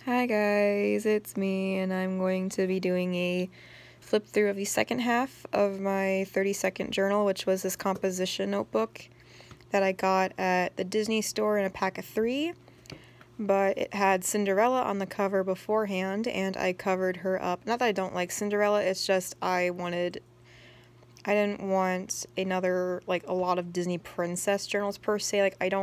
Hi guys, it's me, and I'm going to be doing a flip through of the second half of my 30-second journal, which was this composition notebook that I got at the Disney store in a pack of 3, but it had Cinderella on the cover beforehand, and I covered her up. Not that I don't like Cinderella, it's just I didn't want another, like, a lot of Disney princess journals per se. Like, it's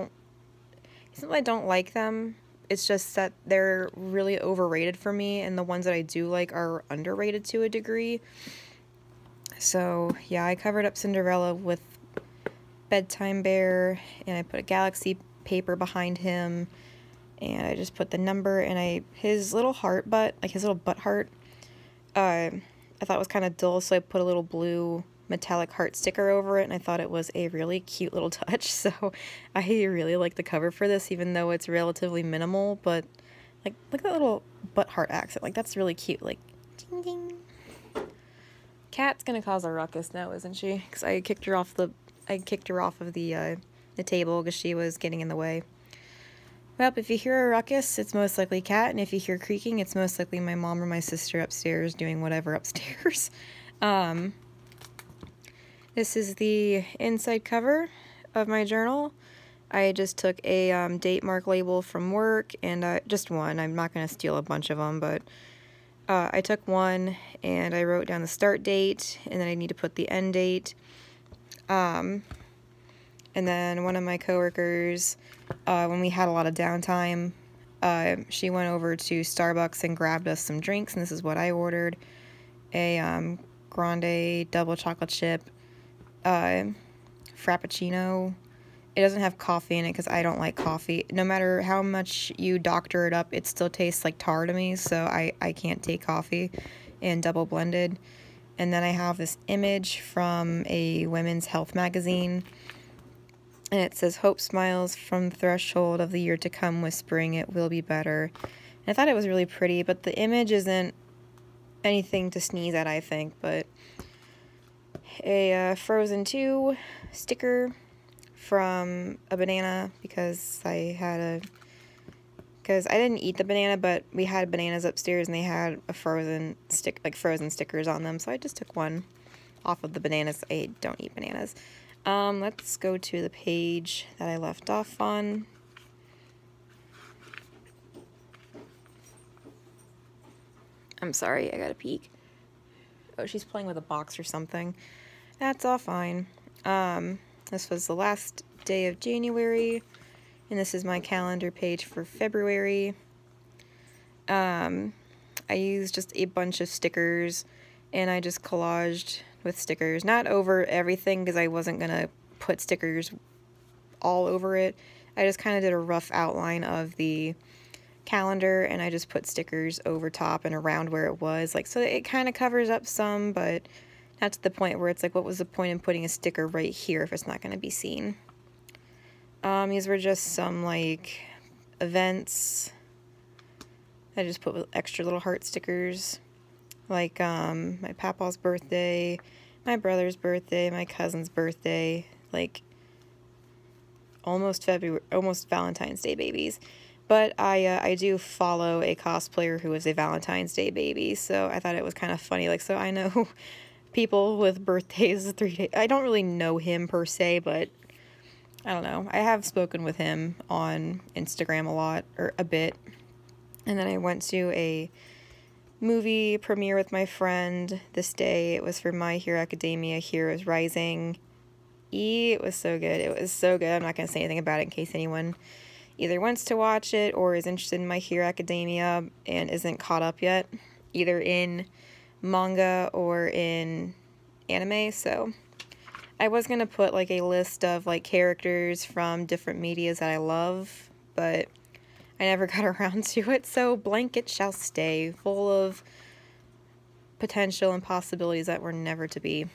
not that I don't like them, it's just that they're really overrated for me, and the ones that I do like are underrated to a degree. So yeah, I covered up Cinderella with Bedtime Bear, and I put a galaxy paper behind him, and I just put the number, and his little heart butt, like his little butt heart, I thought was kind of dull, so I put a little blue metallic heart sticker over it, and I thought it was a really cute little touch. So I really like the cover for this, even though it's relatively minimal. But like, look at that little butt heart accent. Like, that's really cute. Like, ding ding. Cat's gonna cause a ruckus now, isn't she? Because I kicked her off of the table because she was getting in the way. Well, if you hear a ruckus, it's most likely Cat, and if you hear creaking, it's most likely my mom or my sister upstairs doing whatever upstairs. This is the inside cover of my journal. I just took a date mark label from work, and just one. I'm not going to steal a bunch of them, but I took one, and I wrote down the start date, and then I need to put the end date. And then one of my coworkers, when we had a lot of downtime, she went over to Starbucks and grabbed us some drinks, and this is what I ordered. A grande double chocolate chip frappuccino. It doesn't have coffee in it because I don't like coffee. No matter how much you doctor it up, it still tastes like tar to me, so I can't take coffee, and double blended. And then I have this image from a women's health magazine, and it says, "Hope smiles from the threshold of the year to come, whispering it will be better." And I thought it was really pretty, but the image isn't anything to sneeze at, I think. But a Frozen 2 sticker from a banana, because I didn't eat the banana, but we had bananas upstairs and they had a frozen stickers on them, so I just took one off of the bananas. I don't eat bananas. Let's go to the page that I left off on. I'm sorry, I gotta peek. Oh, she's playing with a box or something. That's all fine. This was the last day of January, and this is my calendar page for February. I used just a bunch of stickers, and I just collaged with stickers. Not over everything, because I wasn't gonna put stickers all over it. I just kind of did a rough outline of the calendar, and I just put stickers over top and around where it was, like, so it kind of covers up some, but not to the point where it's like, what was the point in putting a sticker right here if it's not going to be seen? These were just some, like, events I just put with extra little heart stickers, like my papa's birthday, my brother's birthday, my cousin's birthday, like almost Valentine's Day babies. But I do follow a cosplayer who is a Valentine's Day baby, so I thought it was kind of funny. Like, so I know people with birthdays 3 days. I don't really know him per se, but I don't know. I have spoken with him on Instagram a lot, or a bit. And then I went to a movie premiere with my friend this day. It was for My Hero Academia Heroes Rising. It was so good. It was so good. I'm not going to say anything about it in case anyone either wants to watch it or is interested in My Hero Academia and isn't caught up yet, either in manga or in anime. So I was going to put like a list of like characters from different medias that I love, but I never got around to it, so blank it shall stay, full of potential and possibilities that were never to be.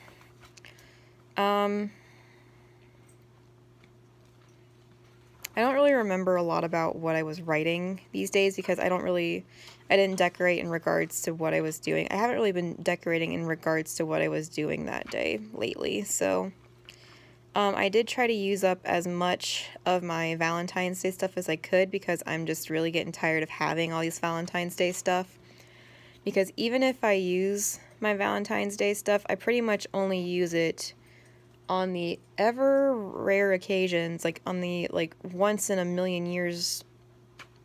I don't really remember a lot about what I was writing these days because I didn't decorate in regards to what I was doing. I haven't really been decorating in regards to what I was doing that day lately, so I did try to use up as much of my Valentine's Day stuff as I could because I'm just really getting tired of having all these Valentine's Day stuff. Because even if I use my Valentine's Day stuff, I pretty much only use it on the ever rare occasions, like on the like once in a million years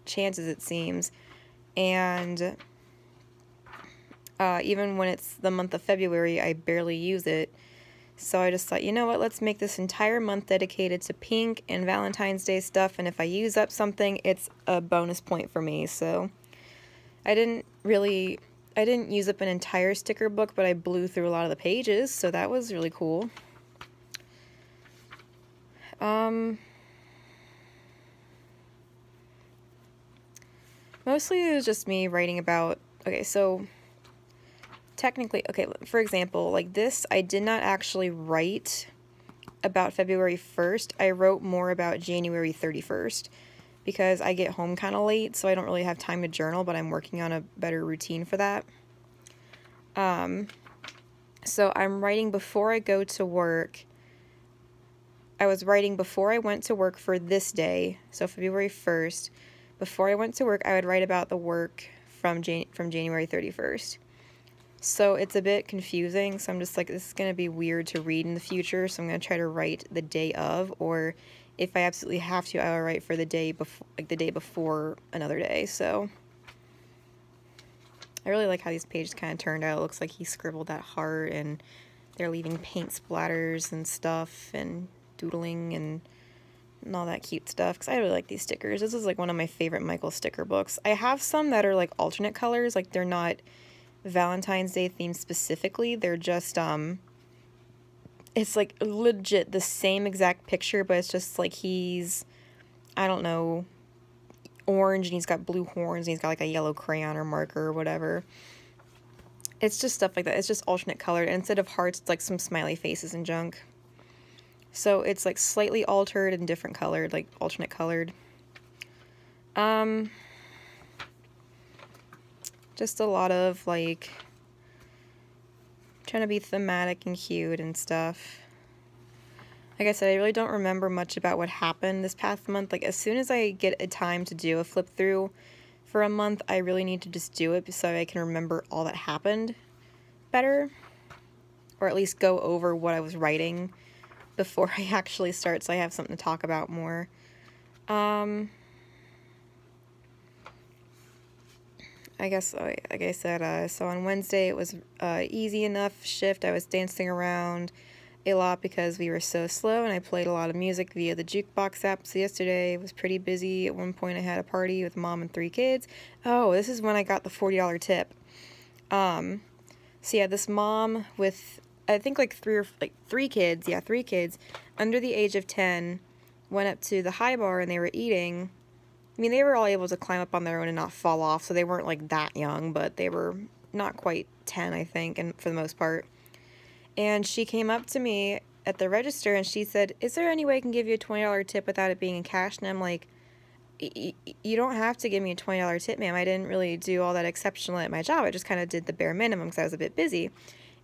chances it seems. And even when it's the month of February, I barely use it. So I just thought, you know what, let's make this entire month dedicated to pink and Valentine's Day stuff, and if I use up something, it's a bonus point for me. So I didn't use up an entire sticker book, but I blew through a lot of the pages, so that was really cool. Mostly it was just me writing about, okay, so technically, okay, for example, like this, I did not actually write about February 1st. I wrote more about January 31st because I get home kind of late, so I don't really have time to journal, but I'm working on a better routine for that. So I'm writing before I go to work. I was writing before I went to work for this day, so February 1st. Before I went to work, I would write about the work from January 31st. So it's a bit confusing, so I'm just like, this is going to be weird to read in the future, so I'm going to try to write the day of, or if I absolutely have to, I will write for the day before, like the day before another day. So I really like how these pages kind of turned out. It looks like he scribbled that heart, and they're leaving paint splatters and stuff, and doodling and all that cute stuff, because I really like these stickers. This is like one of my favorite Michael sticker books. I have some that are like alternate colors, like they're not Valentine's Day themed specifically, they're just it's like legit the same exact picture, but it's just like he's, I don't know, orange and he's got blue horns and he's got like a yellow crayon or marker or whatever. It's just stuff like that. It's just alternate colored, and instead of hearts it's like some smiley faces and junk. So it's like slightly altered and different colored, like alternate colored. Just a lot of like trying to be thematic and cute and stuff. Like I said, I really don't remember much about what happened this past month. Like as soon as I get a time to do a flip through for a month, I really need to just do it so I can remember all that happened better, or at least go over what I was writing before I actually start, so I have something to talk about more. I guess, like I said, so on Wednesday it was easy enough shift. I was dancing around a lot because we were so slow, and I played a lot of music via the jukebox app. So yesterday was pretty busy. At one point I had a party with mom and 3 kids. Oh, this is when I got the $40 tip. So yeah, this mom with, I think like 3 kids, yeah, 3 kids under the age of 10 went up to the high bar and they were eating. I mean, they were all able to climb up on their own and not fall off, so they weren't like that young, but they were not quite 10, I think, and for the most part. And she came up to me at the register and she said, "Is there any way I can give you a $20 tip without it being in cash?" And I'm like, "You don't have to give me a $20 tip, ma'am. I didn't really do all that exceptional at my job. I just kind of did the bare minimum because I was a bit busy."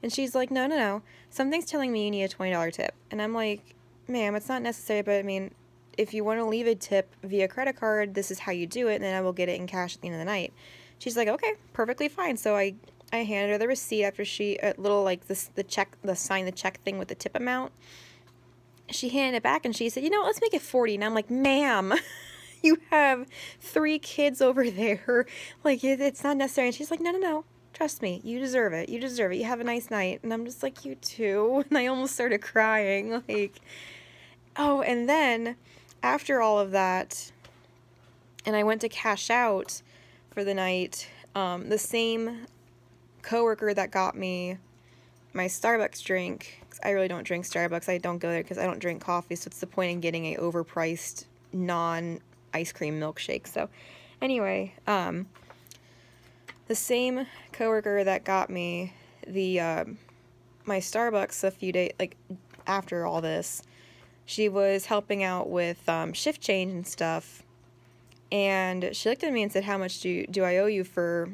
And she's like, no. Something's telling me you need a $20 tip." And I'm like, "Ma'am, it's not necessary, but I mean, if you want to leave a tip via credit card, this is how you do it, and then I will get it in cash at the end of the night." She's like, "Okay, perfectly fine." So I handed her the receipt after she, little like the sign the check thing with the tip amount. She handed it back and she said, "You know, let's make it 40. And I'm like, "Ma'am, you have 3 kids over there. Like, it's not necessary." And she's like, No. Trust me, you deserve it. You deserve it. You have a nice night." And I'm just like, "You too." And I almost started crying. Like, oh, and then after all of that, and I went to cash out for the night, the same coworker that got me my Starbucks drink, 'cause I really don't drink Starbucks, I don't go there because I don't drink coffee, so what's the point in getting a overpriced non-ice cream milkshake? So anyway, the same coworker that got me the my Starbucks a few days, like after all this, she was helping out with shift change and stuff, and she looked at me and said, "How much do I owe you for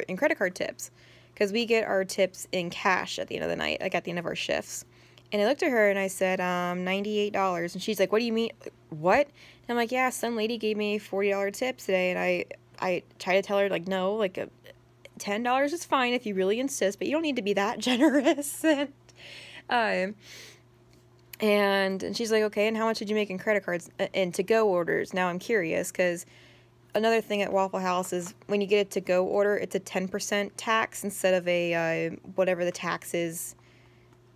in credit card tips?" Because we get our tips in cash at the end of the night, like at the end of our shifts. And I looked at her and I said, $98. And she's like, what do you mean? What? And I'm like, yeah, some lady gave me a $40 tip today. And I try to tell her, like, no, like, $10 is fine if you really insist, but you don't need to be that generous. And she's like, okay, and how much did you make in credit cards and to-go orders? Now I'm curious, because another thing at Waffle House is when you get a to-go order, it's a 10% tax instead of a whatever the tax is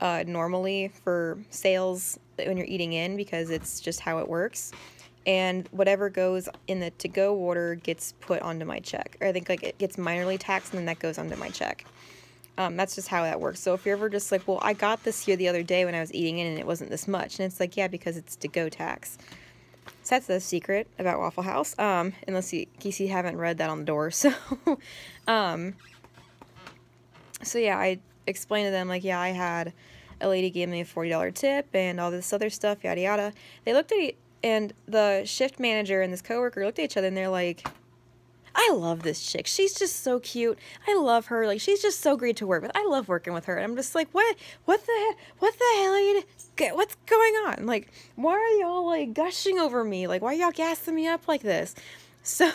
normally for sales when you're eating in, because it's just how it works. And whatever goes in the to-go order gets put onto my check. Or I think like it gets minorly taxed and then that goes onto my check. That's just how that works. So if you're ever just like, well, I got this here the other day when I was eating in and it wasn't this much. And it's like, yeah, because it's to-go tax. So that's the secret about Waffle House. Unless you, in case you haven't read that on the door. So, so yeah, I explained to them, like, yeah, I had a lady gave me a $40 tip and all this other stuff, yada yada. They looked at it, and the shift manager and this coworker looked at each other and they're like, I love this chick. She's just so cute. I love her. Like, she's just so great to work with. I love working with her. And I'm just like, what the hell are you, what's going on? Like, why are y'all, like, gushing over me? Like, why are y'all gassing me up like this? So,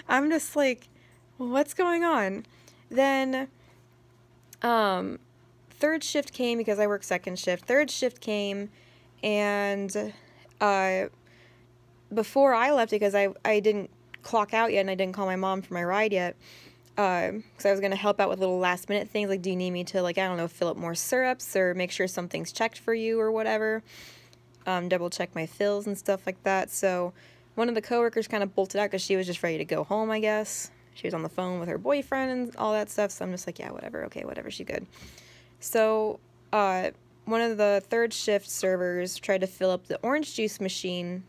I'm just like, what's going on? Then, third shift came because I work second shift. Third shift came, and, before I left, because I didn't clock out yet and I didn't call my mom for my ride yet, because I was going to help out with little last minute things, like, do you need me to, like, I don't know, fill up more syrups or make sure something's checked for you or whatever, double check my fills and stuff like that. So one of the coworkers kind of bolted out because she was just ready to go home, I guess. She was on the phone with her boyfriend and all that stuff, so I'm just like, yeah, whatever, okay, whatever, she's good. So one of the third shift servers tried to fill up the orange juice machine,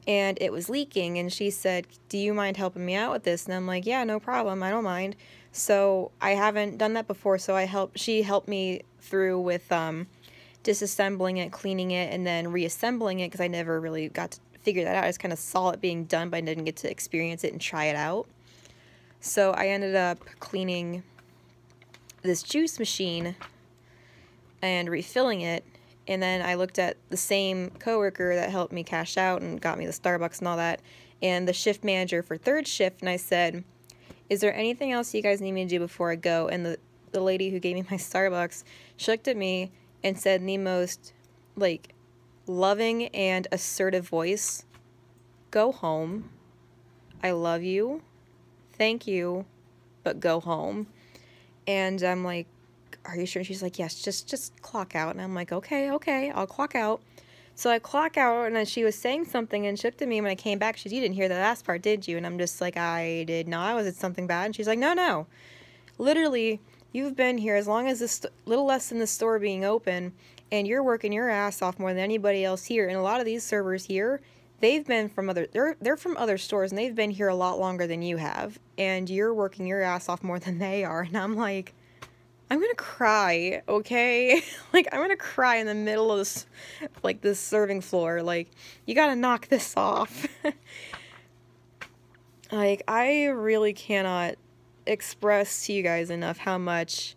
and it was leaking, and she said, do you mind helping me out with this? And I'm like, yeah, no problem, I don't mind. So I haven't done that before, so she helped me through with disassembling it, cleaning it, and then reassembling it, because I never really got to figure that out. I just kind of saw it being done, but I didn't get to experience it and try it out. So I ended up cleaning this juice machine and refilling it. And then I looked at the same coworker that helped me cash out and got me the Starbucks and all that, and the shift manager for third shift, and I said, is there anything else you guys need me to do before I go? And the lady who gave me my Starbucks, she looked at me and said in the most, like, loving and assertive voice, go home. I love you. Thank you. But go home. And I'm like, are you sure? And she's like, yes, just clock out. And I'm like, okay, I'll clock out. So I clock out, and then she was saying something, and she looked at me when I came back. She's, you didn't hear the last part, did you? And I'm just like, I did not. Was it something bad? And she's like, no. Literally, you've been here as long as this little less than the store being open, and you're working your ass off more than anybody else here. And a lot of these servers here, they've been from they're from other stores, and they've been here a lot longer than you have. And you're working your ass off more than they are. And I'm like, I'm gonna cry, okay? Like, I'm gonna cry in the middle of this, like, this serving floor. Like, you gotta knock this off. Like, I really cannot express to you guys enough how much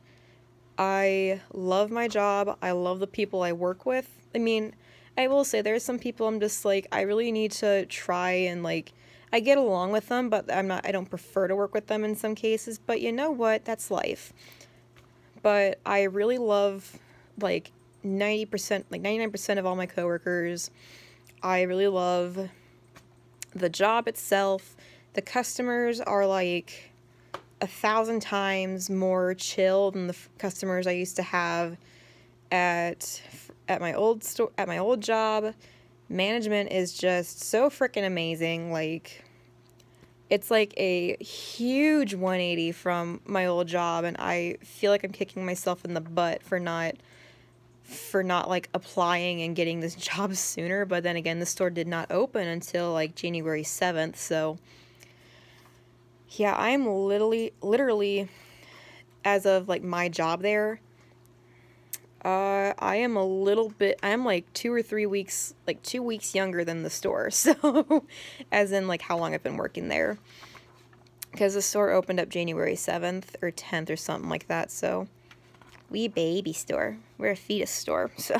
I love my job. I love the people I work with. I mean, I will say there's some people I'm just like, I really need to try and, like, I get along with them, but I don't prefer to work with them in some cases. But you know what? That's life. But I really love, like, 90%, like 99% of all my coworkers. I really love the job itself. The customers are, like, 1,000 times more chill than the customers I used to have at my old store, at my old job. Management is just so freaking amazing. Like, it's like a huge 180 from my old job, and I feel like I'm kicking myself in the butt for not like applying and getting this job sooner. But then again, the store did not open until like January 7th, so yeah, I'm literally as of like my job there, I am like 2 or 3 weeks, like 2 weeks younger than the store. So, as in like how long I've been working there. Because the store opened up January 7th or 10th or something like that. So, wee baby store. we're a fetus store, so.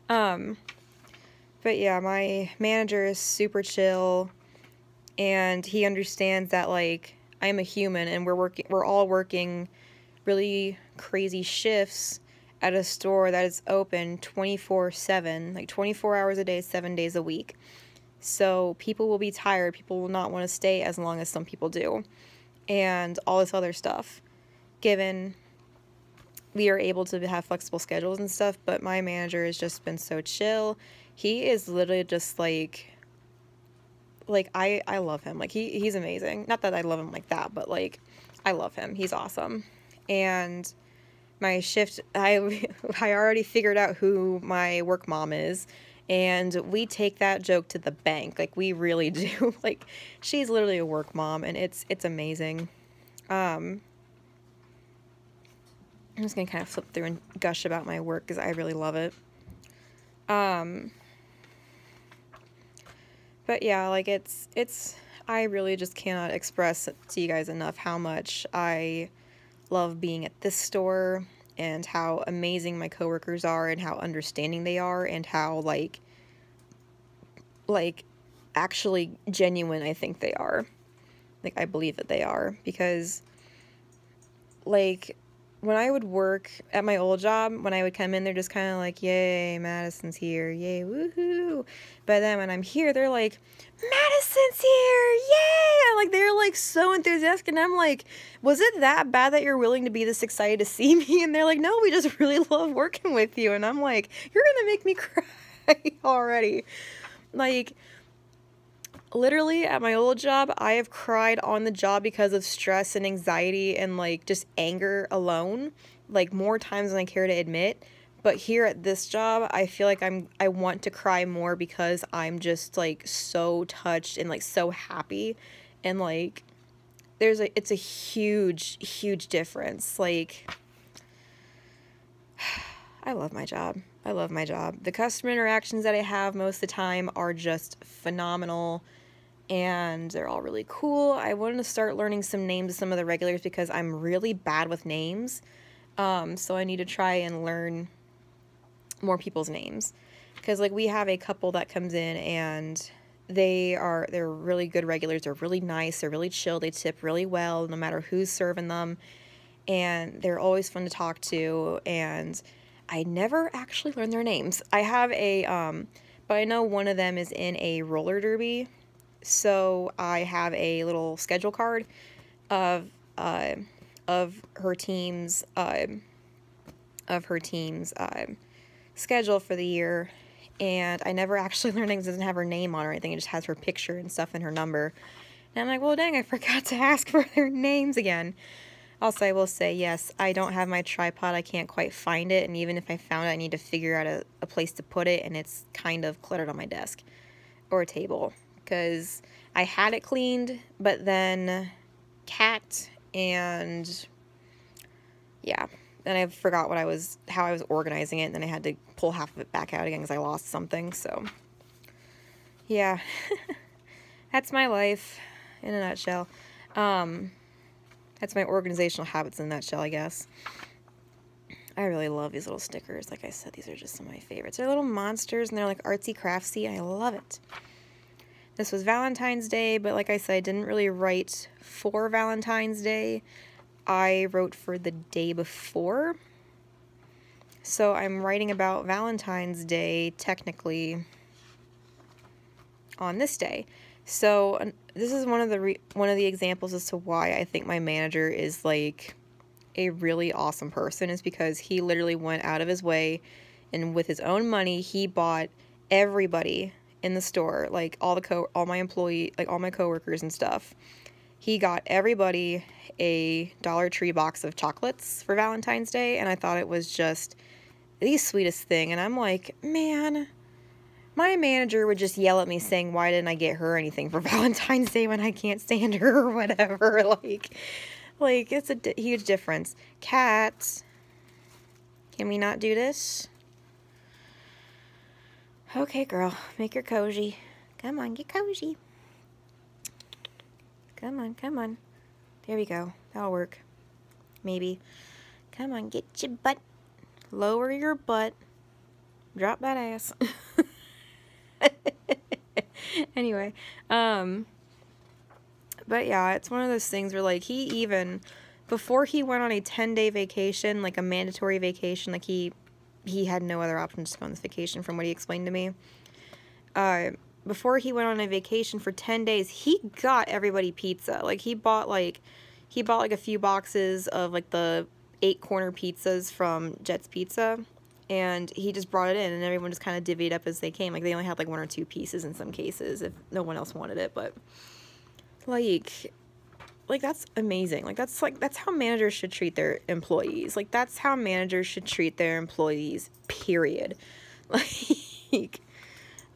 But yeah, my manager is super chill, and he understands that, like, I'm a human, and we're all working really crazy shifts at a store that is open 24/7, like 24 hours a day, 7 days a week. So people will be tired, people will not want to stay as long as some people do, and all this other stuff, given we are able to have flexible schedules and stuff. But my manager has just been so chill. He is literally just like I love him. Like he's amazing. Not that I love him like that, but like I love him. He's awesome. And my shift, I already figured out who my work mom is, and we take that joke to the bank. Like we really do. Like she's literally a work mom, and it's amazing. I'm just gonna kind of flip through and gush about my work because I really love it. But yeah, like it's I really just cannot express to you guys enough how much I love being at this store, and how amazing my coworkers are, and how understanding they are, and how like actually genuine I think they are. Like I believe that they are, because like when I would work at my old job, when I would come in, they're just kind of like, yay, Madison's here, yay, woohoo. But then when I'm here, they're like, Madison's here, yay! And like they're like so enthusiastic, and I'm like, was it that bad that you're willing to be this excited to see me? And they're like, no, we just really love working with you. And I'm like, you're gonna make me cry already. Like, literally at my old job, I have cried on the job because of stress and anxiety and like just anger alone, like more times than I care to admit. But here at this job, I feel like I want to cry more because I'm just like so touched and like so happy, and like it's a huge difference. Like I love my job. I love my job. The customer interactions that I have most of the time are just phenomenal, and they're all really cool. I wanted to start learning some names of some of the regulars because I'm really bad with names. So I need to try and learn more people's names, because like we have a couple that comes in, and they're really good regulars. They're really nice. They're really chill. They tip really well no matter who's serving them, and they're always fun to talk to. And I never actually learned their names. I have but I know one of them is in a roller derby. So I have a little schedule card of her team's schedule for the year, and I never actually learned it. It doesn't have her name on or anything. It just has her picture and stuff and her number. And I'm like, well, dang, I forgot to ask for their names again. Also, I will say, yes, I don't have my tripod. I can't quite find it, and even if I found it, I need to figure out a place to put it, and it's kind of cluttered on my desk or a table, because I had it cleaned, but then cat, and yeah, then I forgot how I was organizing it, and then I had to pull half of it back out again because I lost something. So yeah, that's my life in a nutshell. That's my organizational habits in a nutshell, I guess. I really love these little stickers. Like I said, these are just some of my favorites. They're little monsters, and they're like artsy craftsy, and I love it. This was Valentine's Day, but like I said, I didn't really write for Valentine's Day. I wrote for the day before. So I'm writing about Valentine's Day, technically, on this day. So this is one of the examples as to why I think my manager is like a really awesome person, is because he literally went out of his way, and with his own money, he bought everybody in the store, like all my employee, like all my coworkers and stuff. He got everybody a Dollar Tree box of chocolates for Valentine's Day, and I thought it was just the sweetest thing. And I'm like, man, my manager would just yell at me saying, why didn't I get her anything for Valentine's Day when I can't stand her or whatever? Like it's a huge difference. Cat, can we not do this? Okay, girl, make her cozy. Come on, get cozy. Come on, come on. There we go. That'll work. Maybe. Come on, get your butt. lower your butt, drop that ass. Anyway, but yeah, it's one of those things where, like, he even, before he went on a 10-day vacation, like a mandatory vacation, like he had no other option to go on this vacation from what he explained to me. Before he went on a vacation for 10 days, he got everybody pizza. Like, he bought like a few boxes of, like, the 8-corner pizzas from Jet's Pizza, and he just brought it in, and everyone just kind of divvied up as they came. Like, they only had, like, 1 or 2 pieces in some cases if no one else wanted it, but, like, that's amazing. Like, that's how managers should treat their employees. Like, that's how managers should treat their employees, period. Like,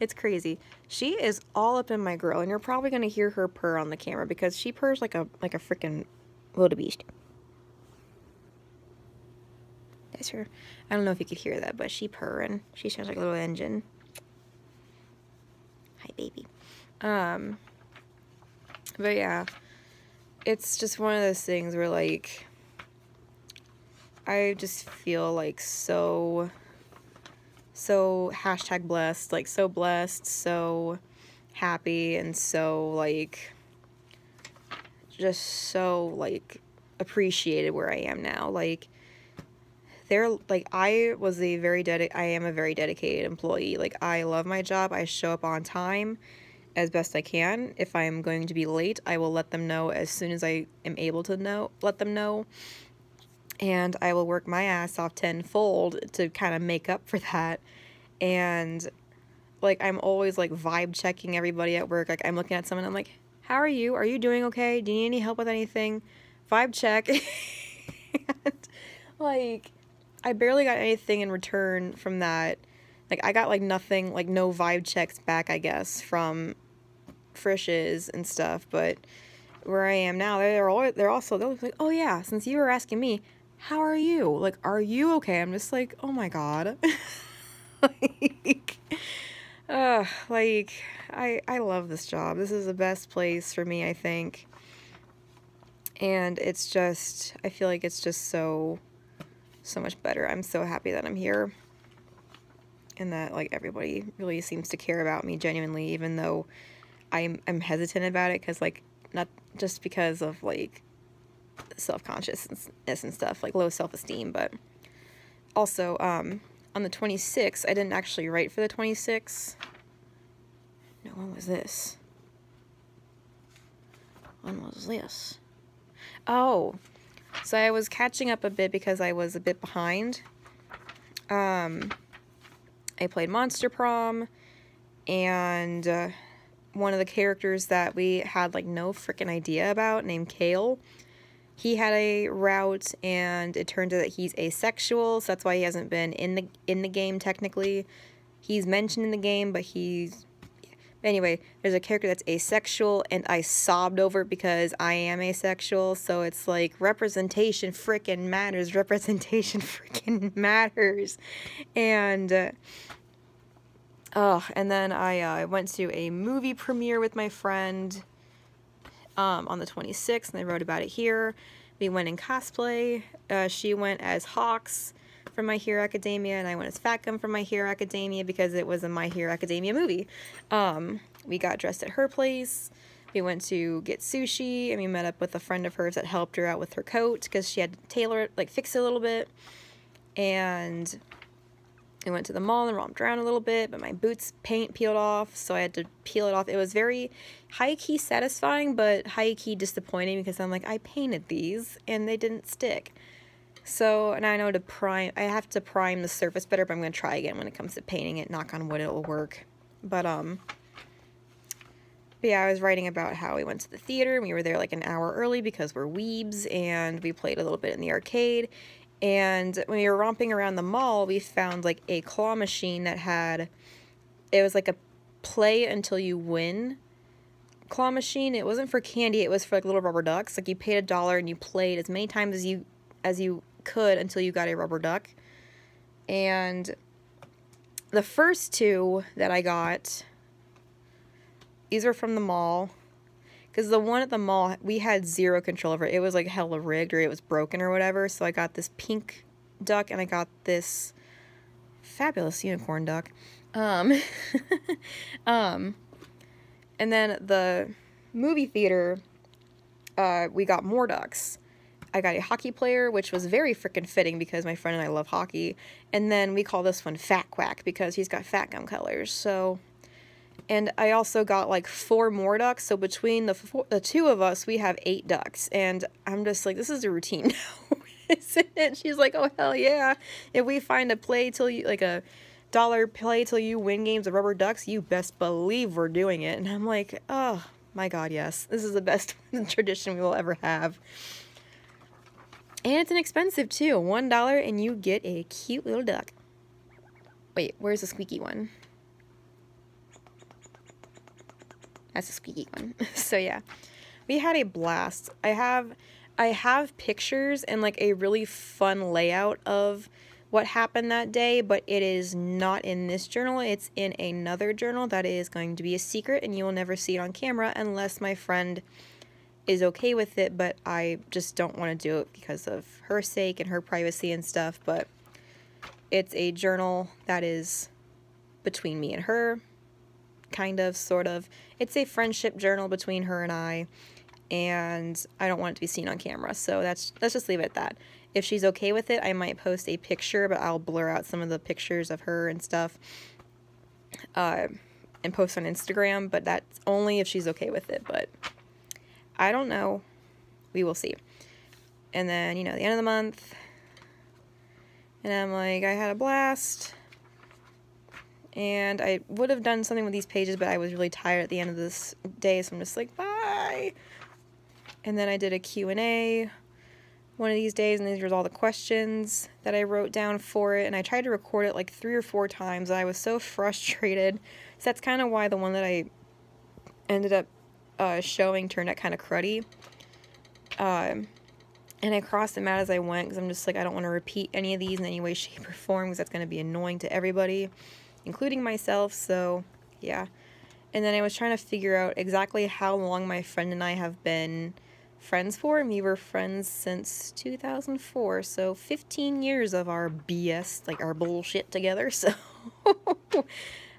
it's crazy. She is all up in my grill, and you're probably going to hear her purr on the camera because she purrs like a freaking wildebeest. That's her. I don't know if you could hear that, but she purring. She sounds like a little engine. Hi, baby. But yeah, it's just one of those things where, like, I just feel like so hashtag blessed, like, so blessed, so happy, and so, like, just so, like, appreciated where I am now. Like, I am a very dedicated employee. Like, I love my job. I show up on time as best I can. If I'm going to be late, I will let them know as soon as I am able to let them know. And I will work my ass off tenfold to kind of make up for that. And, like, I'm always, like, vibe checking everybody at work. Like, I'm looking at someone, I'm like, how are you? Are you doing okay? Do you need any help with anything? Vibe check. And, like, I barely got anything in return from that. Like, I got, like, nothing, like, no vibe checks back, I guess, from Frisch's and stuff. But where I am now, they're like, oh yeah, since you were asking me, how are you? Like, are you okay? I'm just like, oh my god. Like, I love this job. This is the best place for me, I think. And it's just, I feel like it's just so much better. I'm so happy that I'm here. And that, like, everybody really seems to care about me genuinely, even though I'm hesitant about it, because, like, not just because of, like, self-consciousness and stuff, like low self-esteem, but also, on the 26th, I didn't actually write for the 26th. No, when was this? When was this? Oh, so I was catching up a bit because I was a bit behind. I played Monster Prom, and one of the characters that we had, like, no freaking idea about, named Kale, he had a route, and it turned out that he's asexual, so that's why he hasn't been in the game, technically. He's mentioned in the game, but he's... Anyway, there's a character that's asexual, and I sobbed over it because I am asexual, so it's like, representation frickin' matters, representation frickin' matters. And, and then I went to a movie premiere with my friend, on the 26th, and I wrote about it here. We went in cosplay. She went as Hawks from My Hero Academia, and I went as Fat Gum from My Hero Academia because it was a My Hero Academia movie. We got dressed at her place. We went to get sushi, and we met up with a friend of hers that helped her out with her coat because she had to tailor it, like, fix it a little bit. And I went to the mall and romped around a little bit, but my boots paint peeled off, so I had to peel it off. It was very high-key satisfying, but high-key disappointing because I'm like, I painted these, and they didn't stick. So, and I know I have to prime the surface better, but I'm going to try again when it comes to painting it. Knock on wood, it will work. But yeah, I was writing about how we went to the theater, and we were there like an hour early because we're weebs, and we played a little bit in the arcade. And when we were romping around the mall, we found, like, a claw machine that had, it was like a play until you win claw machine. It wasn't for candy, it was for, like, little rubber ducks. Like, you paid $1 and you played as many times as you could until you got a rubber duck. And the first two that I got, these were from the mall. Because the one at the mall, we had zero control over it. It was, like, hella rigged, or it was broken or whatever. So I got this pink duck, and I got this fabulous unicorn duck. Um, and then the movie theater, we got more ducks. I got a hockey player, which was very freaking fitting because my friend and I love hockey. And then we call this one Fat Quack because he's got fat gum colors. So, and I also got like 4 more ducks. So between the 2 of us, we have 8 ducks. And I'm just like, this is a routine now, isn't it? She's like, oh hell yeah! If we find a play till you like a $1 play till you win games of rubber ducks, you best believe we're doing it. And I'm like, oh my god, yes, this is the best tradition we will ever have. And it's inexpensive too. $1 and you get a cute little duck. Wait, where's the squeaky one? That's the squeaky one. So yeah, we had a blast. I have pictures and like a really fun layout of what happened that day, but it is not in this journal. It's in another journal that is going to be a secret, and you will never see it on camera unless my friend is okay with it, but I just don't want to do it because of her sake and her privacy and stuff. But it's a journal that is between me and her, kind of, sort of. It's a friendship journal between her and I don't want it to be seen on camera, so let's just leave it at that. If she's okay with it, I might post a picture, but I'll blur out some of the pictures of her and stuff, and post on Instagram, but that's only if she's okay with it. But I don't know. We will see. And then, you know, the end of the month. And I'm like, I had a blast. And I would have done something with these pages, but I was really tired at the end of this day, so I'm just like, bye. And then I did a Q&A one of these days, and these were all the questions that I wrote down for it. And I tried to record it like 3 or 4 times. I was so frustrated. So that's kind of why the one that I ended up showing turned out kind of cruddy. And I crossed them out as I went because I'm just like, I don't want to repeat any of these in any way, shape, or form because that's going to be annoying to everybody, including myself. So yeah. And then I was trying to figure out exactly how long my friend and I have been friends for, and we were friends since 2004, so 15 years of our BS, like our bullshit together. So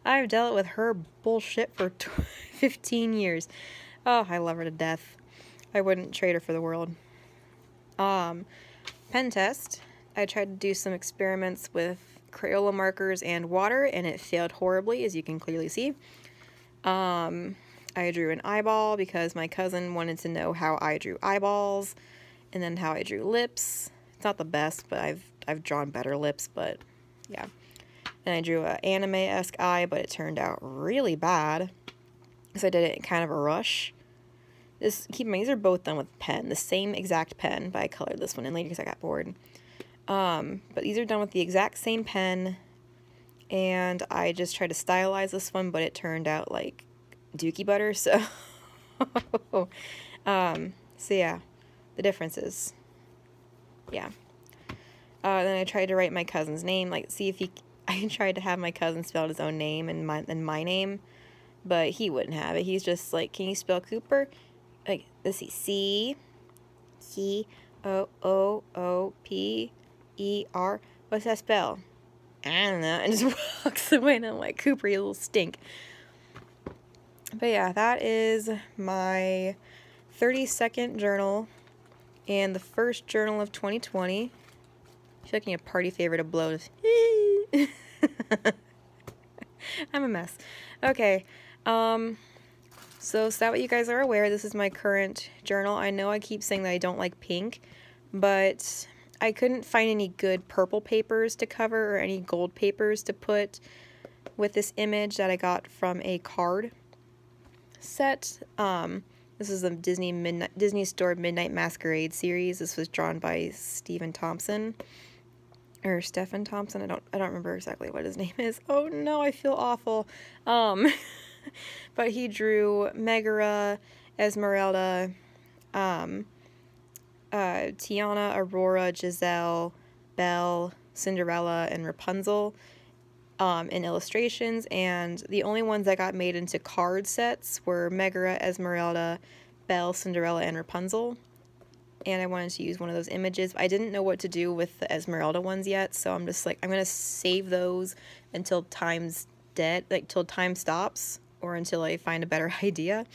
I've dealt with her bullshit for 15 years. Oh, I love her to death. I wouldn't trade her for the world. Pen test. I tried to do some experiments with Crayola markers and water, and it failed horribly, as you can clearly see. I drew an eyeball because my cousin wanted to know how I drew eyeballs, and then how I drew lips. It's not the best, but I've drawn better lips, but yeah. And I drew an anime-esque eye, but it turned out really bad because I did it in kind of a rush. Keep in mind, these are both done with pen, the same exact pen, but I colored this one in later because I got bored. But these are done with the exact same pen, and I just tried to stylize this one, but it turned out like dookie butter, so so yeah, the differences. Yeah. Then I tried to write my cousin's name, like see if I tried to have my cousin spell his own name and my name, but he wouldn't have it. He's just like, can you spell Cooper? Like, let's see, C-O-O-O-P-E-R. What's that spell? I don't know. And just walks away, and I'm like, Cooper, you little stink. But yeah, that is my 32nd journal and the first journal of 2020. I feel like I need a party favor to blow this. I'm a mess. Okay. So that way you guys are aware, this is my current journal. I know I keep saying that I don't like pink, but I couldn't find any good purple papers to cover or any gold papers to put with this image that I got from a card set. This is the Disney Store Midnight Masquerade series. This was drawn by Stephen Thompson. Or Stephen Thompson. I don't remember exactly what his name is. Oh no, I feel awful. But he drew Megara, Esmeralda, Tiana, Aurora, Giselle, Belle, Cinderella, and Rapunzel in illustrations, and the only ones that got made into card sets were Megara, Esmeralda, Belle, Cinderella, and Rapunzel. and I wanted to use one of those images. I didn't know what to do with the Esmeralda ones yet, so I'm just like, I'm going to save those until time's dead, like till time stops, or until I find a better idea,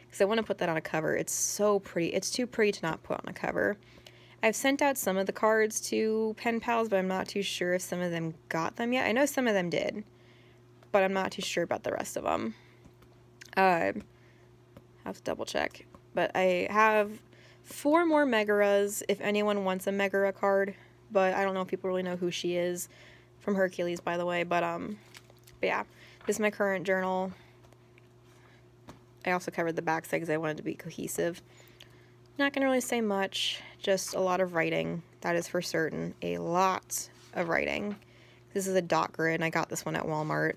because I want to put that on a cover. It's so pretty. It's too pretty to not put on a cover. I've sent out some of the cards to pen pals, but I'm not too sure if some of them got them yet. I know some of them did, but I'm not too sure about the rest of them. I have to double check. But I have 4 more Megaras if anyone wants a Megara card, but I don't know if people really know who she is. From Hercules, by the way, but yeah, this is my current journal. I also covered the backside because I wanted to be cohesive. Not gonna really say much, just a lot of writing, that is for certain. A lot of writing. This is a dot grid, and I got this one at Walmart.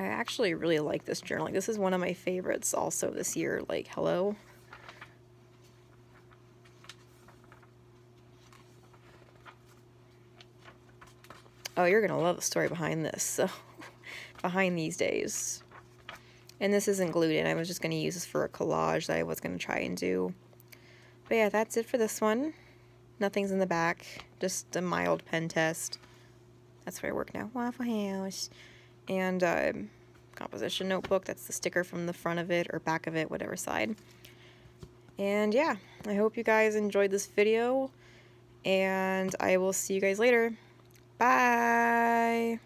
I actually really like this journal. Like, this is one of my favorites also this year. Like, hello. Oh, you're gonna love the story behind this. So, behind these days. And this isn't glued in. I was just gonna use this for a collage that I was gonna try and do. But yeah, that's it for this one. Nothing's in the back. Just a mild pen test. That's where I work now. Waffle House. And composition notebook. That's the sticker from the front of it or back of it, whatever side. And yeah, I hope you guys enjoyed this video. And I will see you guys later. Bye!